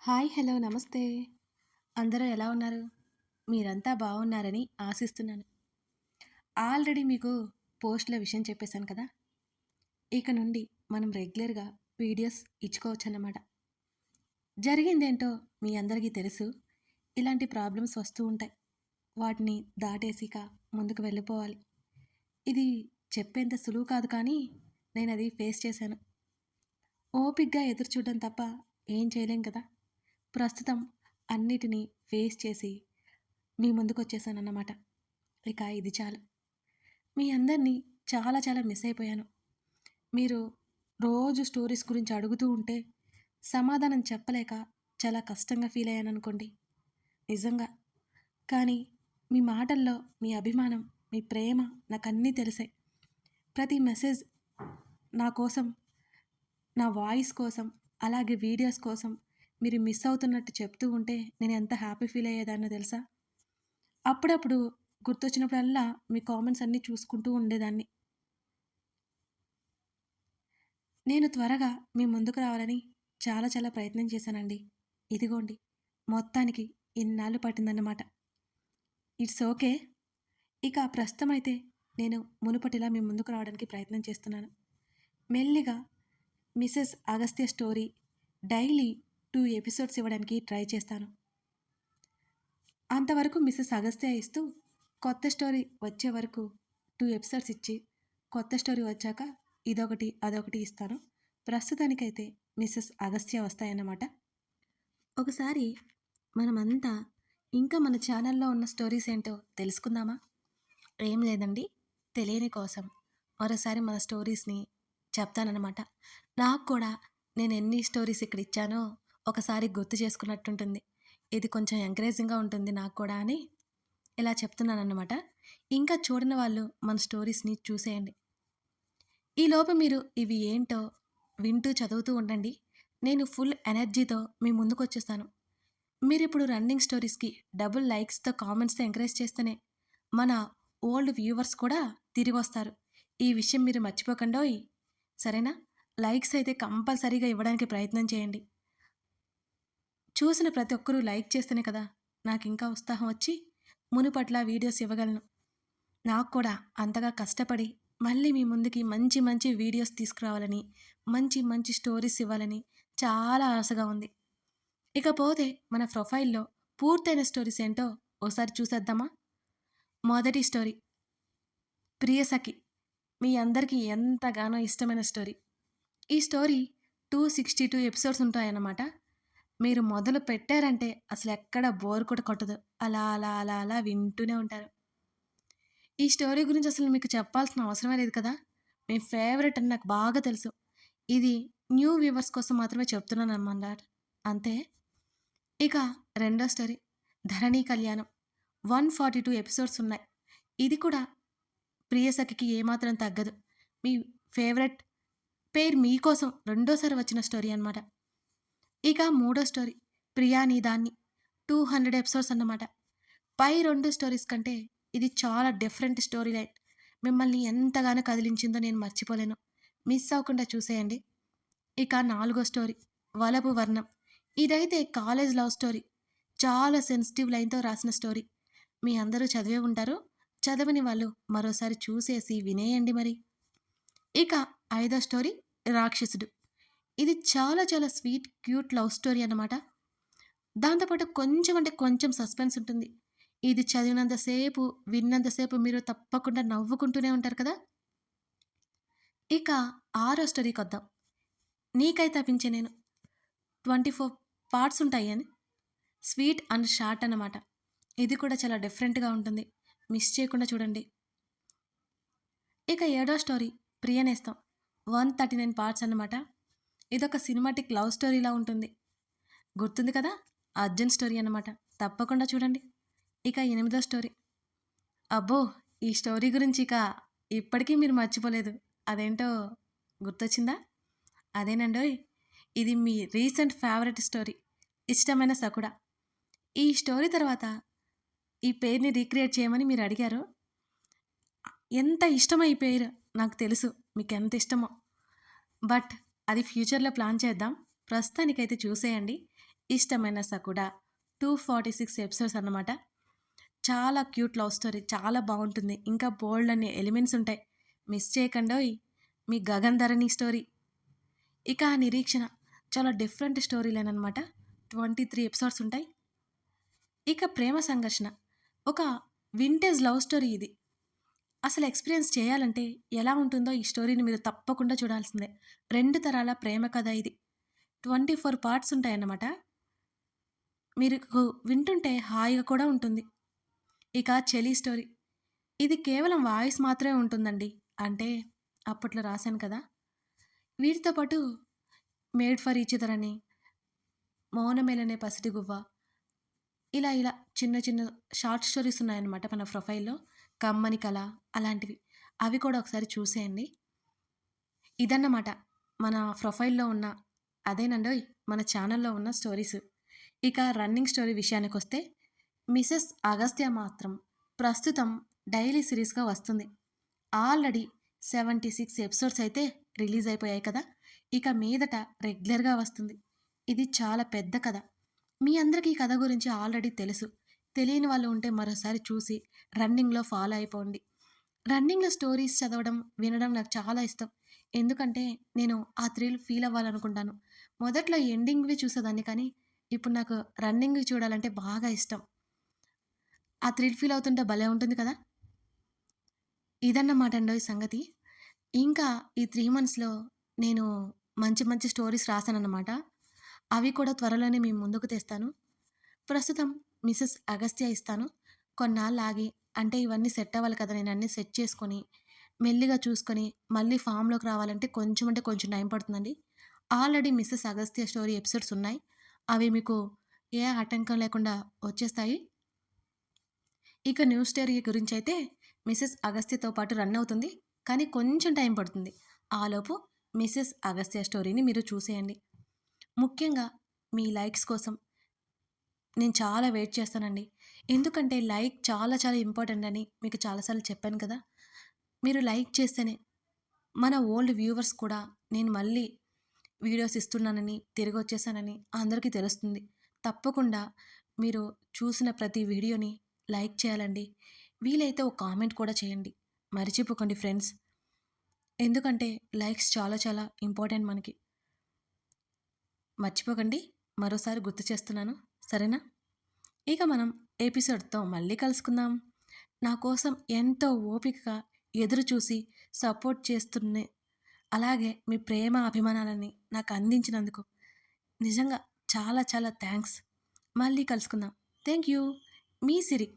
Hi! Hello! నమస్తే. అందరూ ఎలా ఉన్నారు? మీరంతా బాగున్నారని ఆశిస్తున్నాను. ఆల్రెడీ మీకు పోస్ట్‌ల విషయం చెప్పేసాను కదా! ఇక నుండి మనం రెగ్యులర్‌గా వీడియోస్ ఇచ్చుకోవచ్చన్నమాట. జరిగిందేంటో మీ అందరికీ తెలుసు. ఇలాంటి ప్రాబ్లమ్స్ వస్తూ ఉంటాయి. వాటిని దాటేసి ఇక ముందుకు వెళ్ళిపోవాలి. ఇది చెప్పేంత సులువు కాదు కానీ నేనది ఫేస్ చేశాను. ఓపికగా ఎదురు చూడడం తప్ప ఏం చేయలేం కదా! ప్రస్తుతం అన్నిటిని ఫేస్ చేసి మీ ముందుకొచ్చేసానన్నమాట. ఇక ఇది చాలు. మీ అందరినీ చాలా చాలా మిస్ అయిపోయాను. మీరు రోజు స్టోరీస్ గురించి అడుగుతూ ఉంటే సమాధానం చెప్పలేక చాలా కష్టంగా ఫీల్ అయ్యాననుకోండి. నిజంగా. కానీ మీ మాటల్లో మీ అభిమానం, మీ ప్రేమ నాకన్నీ తెలిసాయి. ప్రతి మెసేజ్ నా కోసం, నా వాయిస్ కోసం, అలాగే వీడియోస్ కోసం మీరు మిస్ అవుతున్నట్టు చెప్తూ ఉంటే నేను ఎంత హ్యాపీ ఫీల్ అయ్యేదాన్నో తెలుసా? అప్పుడప్పుడు గుర్తొచ్చినప్పుడల్లా మీ కామెంట్స్ అన్నీ చూసుకుంటూ ఉండేదాన్ని. నేను త్వరగా మీ ముందుకు రావాలని చాలా చాలా ప్రయత్నం చేశానండి. ఇదిగోండి మొత్తానికి ఇన్నాళ్ళు పట్టిందన్నమాట. It's okay. ఇక ప్రస్తుతమైతే నేను మునుపటిలా మీ ముందుకు రావడానికి ప్రయత్నం చేస్తున్నాను. మెల్లిగా Mrs Agastya story daily 2 episodes ఇవ్వడానికి ట్రై చేస్తాను. అంతవరకు మిసెస్ అగస్త్య ఇస్తూ కొత్త స్టోరీ వచ్చే వరకు 2 ఎపిసోడ్స్ ఇచ్చి, కొత్త స్టోరీ వచ్చాక ఇదొకటి, అదొకటి ఇస్తాను. ప్రస్తుతానికైతే మిసెస్ అగస్త్య వస్తాయన్నమాట. ఒకసారి మనమంతా ఇంకా మన ఛానల్‌లో ఉన్న స్టోరీస్ ఏంటో తెలుసుకుందామా? ఏం లేదండి. తెలియని కోసం మరోసారి మన స్టోరీస్‌ని చెప్తానన్నమాట. నాకు కూడా నేను ఎన్ని స్టోరీస్ ఇక్కడ ఇచ్చానో ఒకసారి గుర్తు చేసుకున్నట్టుంటుంది. ఇది కొంచెం ఎంకరేజింగ్‌గా ఉంటుంది నాకు కూడా అని ఇలా చెప్తున్నానన్నమాట. ఇంకా చూడని వాళ్ళు మన స్టోరీస్‌ని చూసేయండి. ఈలోపు మీరు ఇవి ఏంటో వింటూ చదువుతూ ఉండండి. నేను ఫుల్ ఎనర్జీతో మీ ముందుకొచ్చేస్తాను. మీరిప్పుడు రన్నింగ్ స్టోరీస్‌కి డబుల్ లైక్స్‌తో, కామెంట్స్‌తో ఎంకరేజ్ చేస్తేనే మన ఓల్డ్ వ్యూవర్స్ కూడా తిరిగొస్తారు. ఈ విషయం మీరు మర్చిపోకండోయ్! సరేనా? లైక్స్ అయితే కంపల్సరీగా ఇవ్వడానికి ప్రయత్నం చేయండి. చూసిన ప్రతి ఒక్కరూ లైక్ చేస్తేనే కదా నాకింకా ఉత్సాహం వచ్చి మునుపట్ల వీడియోస్ ఇవ్వగలను. నాకు కూడా అంతగా కష్టపడి మళ్ళీ మీ ముందుకి మంచి మంచి వీడియోస్ తీసుకురావాలని, మంచి మంచి స్టోరీస్ ఇవ్వాలని చాలా ఆశగా ఉంది. ఇకపోతే మన ప్రొఫైల్‌లో పూర్తయిన స్టోరీస్ ఏంటో ఓసారి చూసేద్దామా? మొదటి స్టోరీ 'ప్రియసఖి' మీ అందరికీ ఎంతగానో ఇష్టమైన స్టోరీ. ఈ స్టోరీ 262 ఎపిసోడ్స్ ఉంటాయన్నమాట. మీరు మొదలు పెట్టారంటే అసలెక్కడ బోర్ కూడా కొట్టదు. అలా అలా అలా అలా వింటూనే ఉంటారు. ఈ స్టోరీ గురించి అసలు మీకు చెప్పాల్సిన అవసరమే లేదు కదా! మీ ఫేవరెట్ అని నాకు బాగా తెలుసు. ఇది న్యూ వ్యూవర్స్ కోసం మాత్రమే చెప్తున్నాననమాట. అంతే. ఇక రెండో స్టోరీ 'ధరణి కళ్యాణం' 142 ఎపిసోడ్స్ ఉన్నాయి. ఇది కూడా ప్రియసఖికి ఏమాత్రం తగ్గదు. మీ ఫేవరెట్ పేరు మీకోసం రెండోసారి వచ్చిన స్టోరీ అనమాట. ఇక మూడో స్టోరీ 'ప్రియా నీ దాన్ని' 200 ఎపిసోడ్స్ అన్నమాట. పై 2 స్టోరీస్ కంటే ఇది చాలా డిఫరెంట్ స్టోరీ లైన్. మిమ్మల్ని ఎంతగానో కదిలించిందో నేను మర్చిపోలేను. మిస్ అవ్వకుండా చూసేయండి. ఇక నాలుగో స్టోరీ 'వలపు వర్ణం' ఇదైతే కాలేజ్ లవ్ స్టోరీ. చాలా సెన్సిటివ్ లైన్‌తో రాసిన స్టోరీ. మీ అందరూ చదివే ఉంటారు. చదవని వాళ్ళు మరోసారి చూసేసి వినేయండి మరి. ఇక ఐదో స్టోరీ 'రాక్షసుడు' ఇది చాలా చాలా స్వీట్, క్యూట్ లవ్ స్టోరీ అన్నమాట. దాంతో పాటు కొంచెం అంటే కొంచెం సస్పెన్స్ ఉంటుంది. ఇది చదివినంత సేపు, విన్నంత సేపు మీరు తప్పకుండా నవ్వుకుంటూనే ఉంటారు కదా! ఇక ఆరో స్టోరీకొద్దాం. 'నీకై తపించే నేను' 24 పార్ట్స్ ఉంటాయి అని. స్వీట్ అండ్ షార్ట్ అన్నమాట. ఇది కూడా చాలా డిఫరెంట్‌గా ఉంటుంది. మిస్ చేయకుండా చూడండి. ఇక ఏడో స్టోరీ 'ప్రియనేస్తం' 139 పార్ట్స్ అన్నమాట. ఇదొక సినిమాటిక్ లవ్ స్టోరీలా ఉంటుంది. గుర్తుంది కదా! అర్జున్ స్టోరీ అన్నమాట. తప్పకుండా చూడండి. ఇక ఎనిమిదో స్టోరీ. అబ్బో! ఈ స్టోరీ గురించి ఇక ఇప్పటికీ మీరు మర్చిపోలేదు. అదేంటో గుర్తొచ్చిందా? అదేనండోయ్! ఇది మీ రీసెంట్ ఫేవరెట్ స్టోరీ 'ఇష్టమైన సకుడ'. ఈ స్టోరీ తర్వాత ఈ పేరుని రీక్రియేట్ చేయమని మీరు అడిగారు. ఎంత ఇష్టమో ఈ పేరు నాకు తెలుసు. మీకెంత ఇష్టమో. బట్ అది ఫ్యూచర్‌లో ప్లాన్ చేద్దాం. ప్రస్తుతానికైతే చూసేయండి. ఇష్టమైన సకుడ 246 ఎపిసోడ్స్ అన్నమాట. చాలా క్యూట్ లవ్ స్టోరీ. చాలా బావుంటుంది. ఇంకా బోలెడన్ని ఎలిమెంట్స్ ఉంటాయి. మిస్ చేయకండోయ్! మీ 'గగన్ ధరణి' స్టోరీ. ఇక ఆ 'నిరీక్షణ' చాలా డిఫరెంట్ స్టోరీ లైన్ అనమాట. 23 ఎపిసోడ్స్ ఉంటాయి. ఇక 'ప్రేమ సంఘర్షణ' ఒక వింటేజ్ లవ్ స్టోరీ ఇది. అసలు ఎక్స్‌పీరియన్స్ చేయాలంటే ఎలా ఉంటుందో ఈ స్టోరీని మీరు తప్పకుండా చూడాల్సిందే. 2 తరాల ప్రేమ కథ ఇది. 24 పార్ట్స్ ఉంటాయన్నమాట. మీకు వింటుంటే హాయిగా కూడా ఉంటుంది. ఇక 'చెలి' స్టోరీ. ఇది కేవలం వాయిస్ మాత్రమే ఉంటుందండి. అంటే అప్పట్లో రాశాను కదా! వీటితో పాటు 'మేడ్ ఫర్ ఈచ్ అదర్' అని, 'మౌనమేలనే పసిటి గువ్వ' ఇలా చిన్న చిన్న షార్ట్ స్టోరీస్ ఉన్నాయన్నమాట మన ప్రొఫైల్‌లో. 'కమ్మని కల' అలాంటివి. అవి కూడా ఒకసారి చూసేయండి. ఇదన్నమాట మన ప్రొఫైల్‌లో ఉన్న అదేనండోయ్! మన ఛానెల్‌లో ఉన్న స్టోరీస్. ఇక రన్నింగ్ స్టోరీ విషయానికొస్తే 'మిసెస్ అగస్త్య' మాత్రం ప్రస్తుతం డైలీ సీరీస్‌గా వస్తుంది. ఆల్రెడీ 76 ఎపిసోడ్స్ అయితే రిలీజ్ అయిపోయాయి కదా! ఇక మీదట రెగ్యులర్‌గా వస్తుంది. ఇది చాలా పెద్ద కథ. మీ అందరికీ ఈ కథ గురించి ఆల్రెడీ తెలుసు. తెలియని వాళ్ళు ఉంటే మరోసారి చూసి రన్నింగ్‌లో ఫాలో అయిపోండి. రన్నింగ్‌లో స్టోరీస్ చదవడం, వినడం నాకు చాలా ఇష్టం. ఎందుకంటే నేను ఆ థ్రిల్ ఫీల్ అవ్వాలనుకుంటాను. మొదట్లో ఎండింగ్‌వి చూసేదాన్ని కానీ, ఇప్పుడు నాకు రన్నింగ్‌వి చూడాలంటే బాగా ఇష్టం. ఆ థ్రిల్ ఫీల్ అవుతుంటే భలే ఉంటుంది కదా! ఇదన్నమాటండోయ్ సంగతి. ఇంకా ఈ 3 మంత్స్‌లో నేను మంచి మంచి స్టోరీస్ రాశాననమాట. అవి కూడా త్వరలోనే మీ ముందుకు తెస్తాను. ప్రస్తుతం 'మిసెస్ అగస్త్య' ఇస్తాను. కొన్నాళ్ళాగి అంటే ఇవన్నీ సెట్ అవ్వాలి కదా! నేనన్నీ సెట్ చేసుకొని, మెల్లిగా చూసుకొని, మళ్ళీ ఫామ్‌లోకి రావాలంటే కొంచెం అంటే కొంచెం టైం పడుతుందండి. Already 'Mrs Agastya' story episodes ఉన్నాయి. అవి మీకు ఏ ఆటంకం లేకుండా వచ్చేస్తాయి. ఇక న్యూ స్టోరీ గురించైతే 'మిసెస్ అగస్త్య'తో పాటు రన్ అవుతుంది. కానీ కొంచెం టైం పడుతుంది. ఆలోపు 'మిసెస్ అగస్త్య' స్టోరీని మీరు చూసేయండి. ముఖ్యంగా మీ లైక్స్ కోసం నేను చాలా వెయిట్ చేస్తానండి. ఎందుకంటే లైక్ చాలా చాలా ఇంపార్టెంట్ అని మీకు చాలా సార్లు చెప్పాను కదా! మీరు లైక్ చేస్తేనే మన ఓల్డ్ వ్యూవర్స్ కూడా నేను మళ్ళీ వీడియోస్ ఇస్తున్నానని, తిరిగొచ్చేసానని అందరికీ తెలుస్తుంది. తప్పకుండా మీరు చూసిన ప్రతి వీడియోని లైక్ చేయాలండి. వీలైతే ఒక కామెంట్ కూడా చేయండి. మర్చిపోకండి ఫ్రెండ్స్. ఎందుకంటే లైక్స్ చాలా చాలా ఇంపార్టెంట్ మనకి. మర్చిపోకండి. మరోసారి గుర్తు చేస్తున్నాను. సరేనా? ఇక మనం ఎపిసోడ్‌తో మళ్ళీ కలుసుకుందాం. నా కోసం ఎంతో ఓపికగా ఎదురు చూసి సపోర్ట్ చేస్తున్నే అలాగే మీ ప్రేమ అభిమానాలని నాకు అందించినందుకు నిజంగా చాలా చాలా థ్యాంక్స్. మళ్ళీ కలుసుకుందాం. Thank you. Me Siri.